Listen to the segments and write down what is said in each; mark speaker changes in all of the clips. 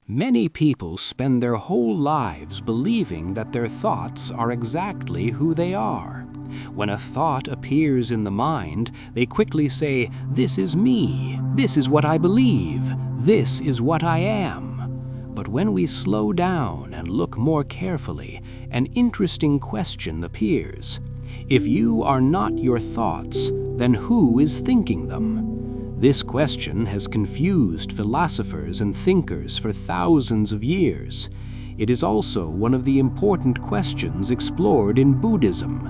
Speaker 1: Many people spend their whole lives believing that their thoughts are exactly who they are. When a thought appears in the mind, they quickly say, "This is me. This is what I believe. This is what I am." But when we slow down and look more carefully, an interesting question appears. If you are not your thoughts, then who is thinking them? This question has confused philosophers and thinkers for thousands of years. It is also one of the important questions explored in Buddhism.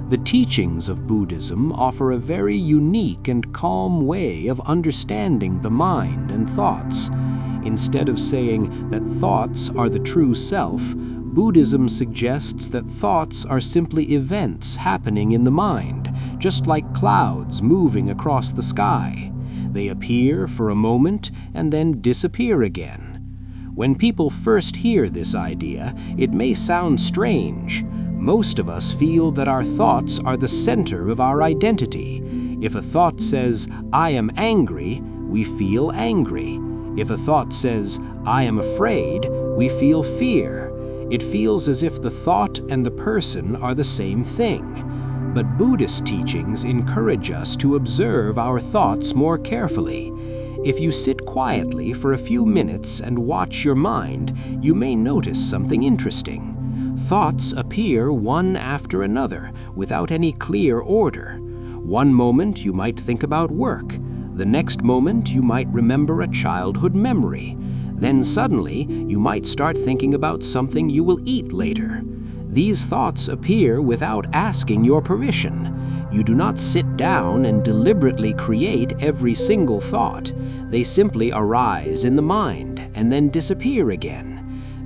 Speaker 1: The teachings of Buddhism offer a very unique and calm way of understanding the mind and thoughts. Instead of saying that thoughts are the true self, Buddhism suggests that thoughts are simply events happening in the mind, just like clouds moving across the sky. They appear for a moment and then disappear again. When people first hear this idea, it may sound strange. Most of us feel that our thoughts are the center of our identity. If a thought says, "I am angry," we feel angry. If a thought says, "I am afraid," we feel fear. It feels as if the thought and the person are the same thing. But Buddhist teachings encourage us to observe our thoughts more carefully. If you sit quietly for a few minutes and watch your mind, you may notice something interesting. Thoughts appear one after another, without any clear order. One moment you might think about work. The next moment you might remember a childhood memory. Then suddenly you might start thinking about something you will eat later. These thoughts appear without asking your permission. You do not sit down and deliberately create every single thought. They simply arise in the mind and then disappear again.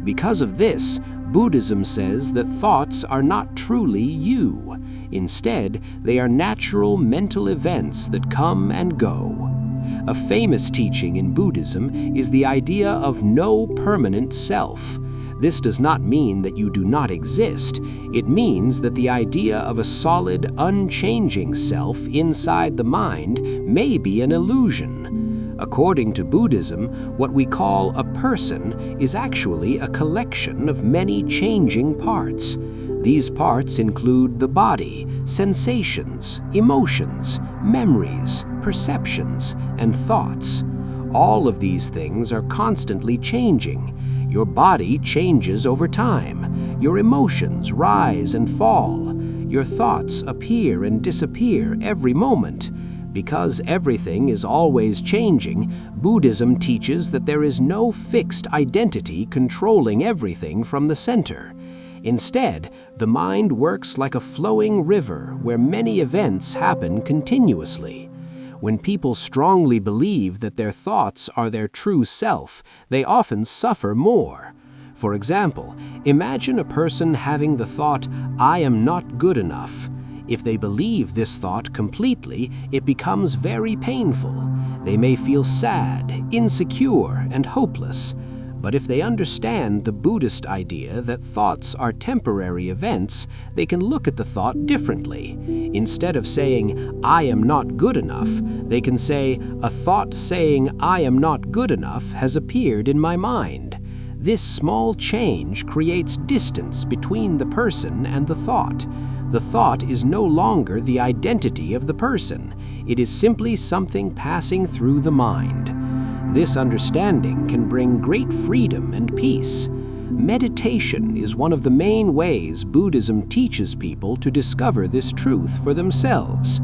Speaker 1: Because of this, Buddhism says that thoughts are not truly you. Instead, they are natural mental events that come and go. A famous teaching in Buddhism is the idea of no permanent self. This does not mean that you do not exist. It means that the idea of a solid, unchanging self inside the mind may be an illusion. According to Buddhism, what we call a person is actually a collection of many changing parts. These parts include the body, sensations, emotions, memories, perceptions, and thoughts. All of these things are constantly changing. Your body changes over time. Your emotions rise and fall. Your thoughts appear and disappear every moment. Because everything is always changing, Buddhism teaches that there is no fixed identity controlling everything from the center. Instead, the mind works like a flowing river where many events happen continuously. When people strongly believe that their thoughts are their true self, they often suffer more. For example, imagine a person having the thought, "I am not good enough." If they believe this thought completely, it becomes very painful. They may feel sad, insecure, and hopeless. But if they understand the Buddhist idea that thoughts are temporary events, they can look at the thought differently. Instead of saying, "I am not good enough," they can say, "A thought saying I am not good enough has appeared in my mind." This small change creates distance between the person and the thought. The thought is no longer the identity of the person. It is simply something passing through the mind. This understanding can bring great freedom and peace. Meditation is one of the main ways Buddhism teaches people to discover this truth for themselves.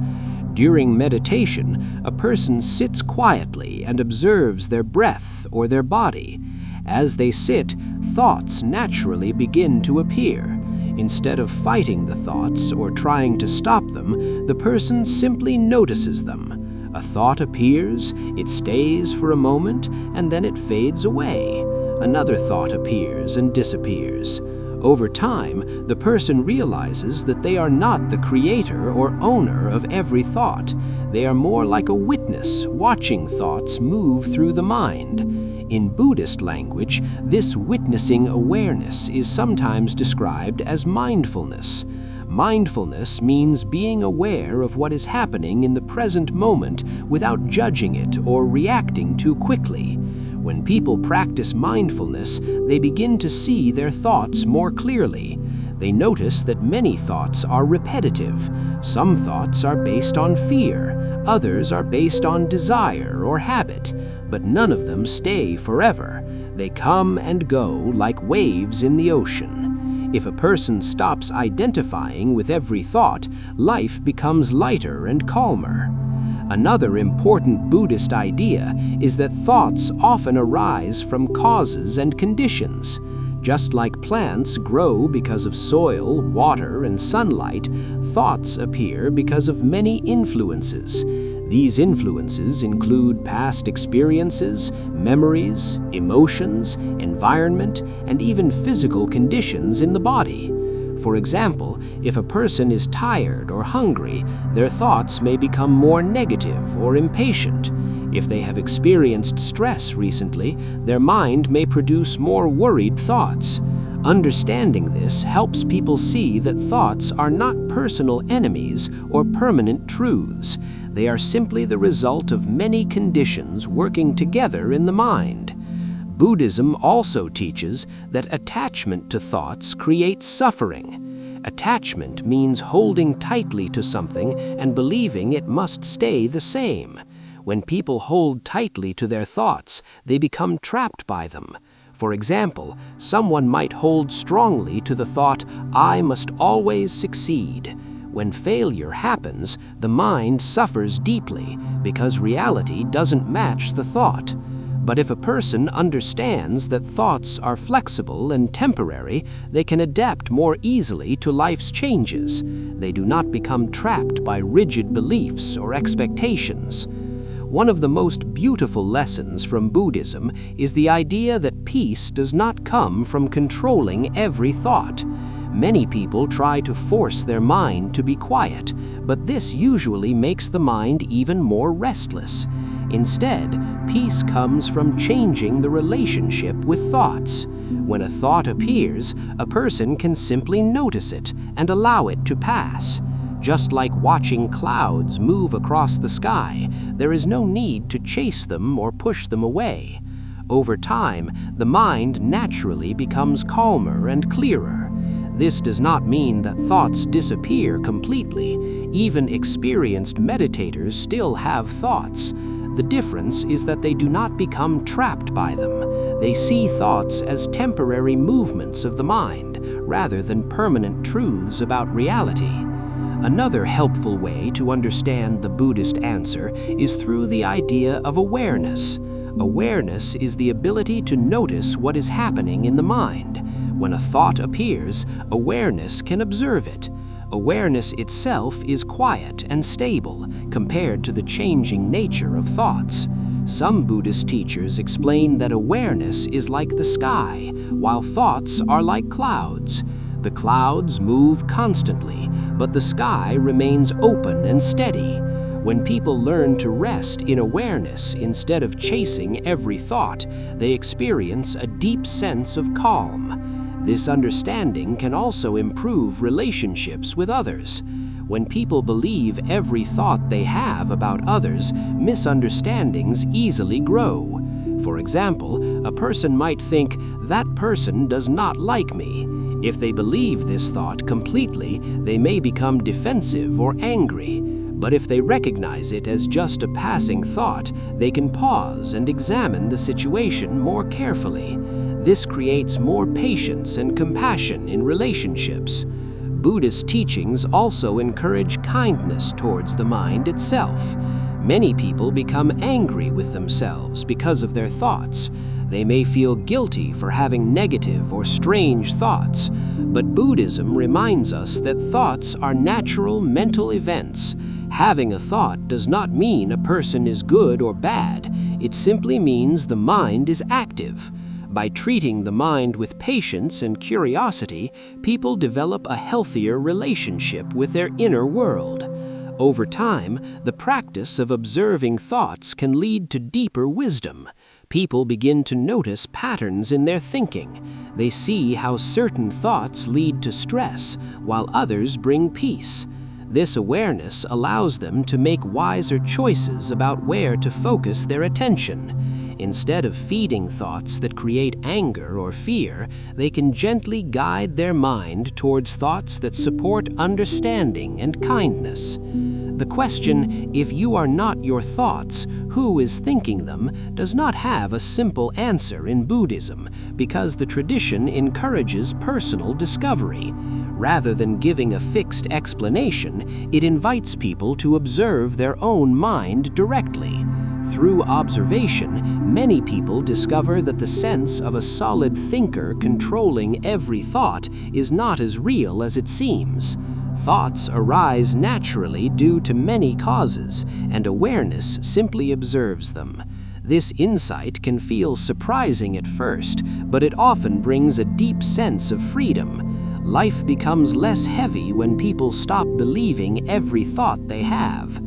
Speaker 1: During meditation, a person sits quietly and observes their breath or their body. As they sit, thoughts naturally begin to appear. Instead of fighting the thoughts or trying to stop them, the person simply notices them. A thought appears, it stays for a moment, and then it fades away. Another thought appears and disappears. Over time, the person realizes that they are not the creator or owner of every thought. They are more like a witness watching thoughts move through the mind. In Buddhist language, this witnessing awareness is sometimes described as mindfulness. Mindfulness means being aware of what is happening in the present moment without judging it or reacting too quickly. When people practice mindfulness, they begin to see their thoughts more clearly. They notice that many thoughts are repetitive. Some thoughts are based on fear, others are based on desire or habit, but none of them stay forever. They come and go like waves in the ocean. If a person stops identifying with every thought, life becomes lighter and calmer. Another important Buddhist idea is that thoughts often arise from causes and conditions. Just like plants grow because of soil, water, and sunlight, thoughts appear because of many influences. These influences include past experiences, memories, emotions, environment, and even physical conditions in the body. For example, if a person is tired or hungry, their thoughts may become more negative or impatient. If they have experienced stress recently, their mind may produce more worried thoughts. Understanding this helps people see that thoughts are not personal enemies or permanent truths. They are simply the result of many conditions working together in the mind. Buddhism also teaches that attachment to thoughts creates suffering. Attachment means holding tightly to something and believing it must stay the same. When people hold tightly to their thoughts, they become trapped by them. For example, someone might hold strongly to the thought, "I must always succeed." When failure happens, the mind suffers deeply because reality doesn't match the thought. But if a person understands that thoughts are flexible and temporary, they can adapt more easily to life's changes. They do not become trapped by rigid beliefs or expectations. One of the most beautiful lessons from Buddhism is the idea that peace does not come from controlling every thought. Many people try to force their mind to be quiet, but this usually makes the mind even more restless. Instead, peace comes from changing the relationship with thoughts. When a thought appears, a person can simply notice it and allow it to pass. Just like watching clouds move across the sky, there is no need to chase them or push them away. Over time, the mind naturally becomes calmer and clearer. This does not mean that thoughts disappear completely. Even experienced meditators still have thoughts. The difference is that they do not become trapped by them. They see thoughts as temporary movements of the mind, rather than permanent truths about reality. Another helpful way to understand the Buddhist answer is through the idea of awareness. Awareness is the ability to notice what is happening in the mind. When a thought appears, awareness can observe it. Awareness itself is quiet and stable compared to the changing nature of thoughts. Some Buddhist teachers explain that awareness is like the sky, while thoughts are like clouds. The clouds move constantly, but the sky remains open and steady. When people learn to rest in awareness instead of chasing every thought, they experience a deep sense of calm. This understanding can also improve relationships with others. When people believe every thought they have about others, misunderstandings easily grow. For example, a person might think, "That person does not like me." If they believe this thought completely, they may become defensive or angry. But if they recognize it as just a passing thought, they can pause and examine the situation more carefully. This creates more patience and compassion in relationships. Buddhist teachings also encourage kindness towards the mind itself. Many people become angry with themselves because of their thoughts. They may feel guilty for having negative or strange thoughts, but Buddhism reminds us that thoughts are natural mental events. Having a thought does not mean a person is good or bad. It simply means the mind is active. By treating the mind with patience and curiosity, people develop a healthier relationship with their inner world. Over time, the practice of observing thoughts can lead to deeper wisdom. People begin to notice patterns in their thinking. They see how certain thoughts lead to stress, while others bring peace. This awareness allows them to make wiser choices about where to focus their attention.
Speaker 2: Instead of feeding thoughts that create anger or fear, they can gently guide their mind towards thoughts that support understanding and kindness. The question, if you are not your thoughts, who is thinking them, does not have a simple answer in Buddhism, because the tradition encourages personal discovery. Rather than giving a fixed explanation, it invites people to observe their own mind directly. Through observation, many people discover that the sense of a solid thinker controlling every thought is not as real as it seems. Thoughts arise naturally due to many causes, and awareness simply observes them. This insight can feel surprising at first, but it often brings a deep sense of freedom. Life becomes less heavy when people stop believing every thought they have.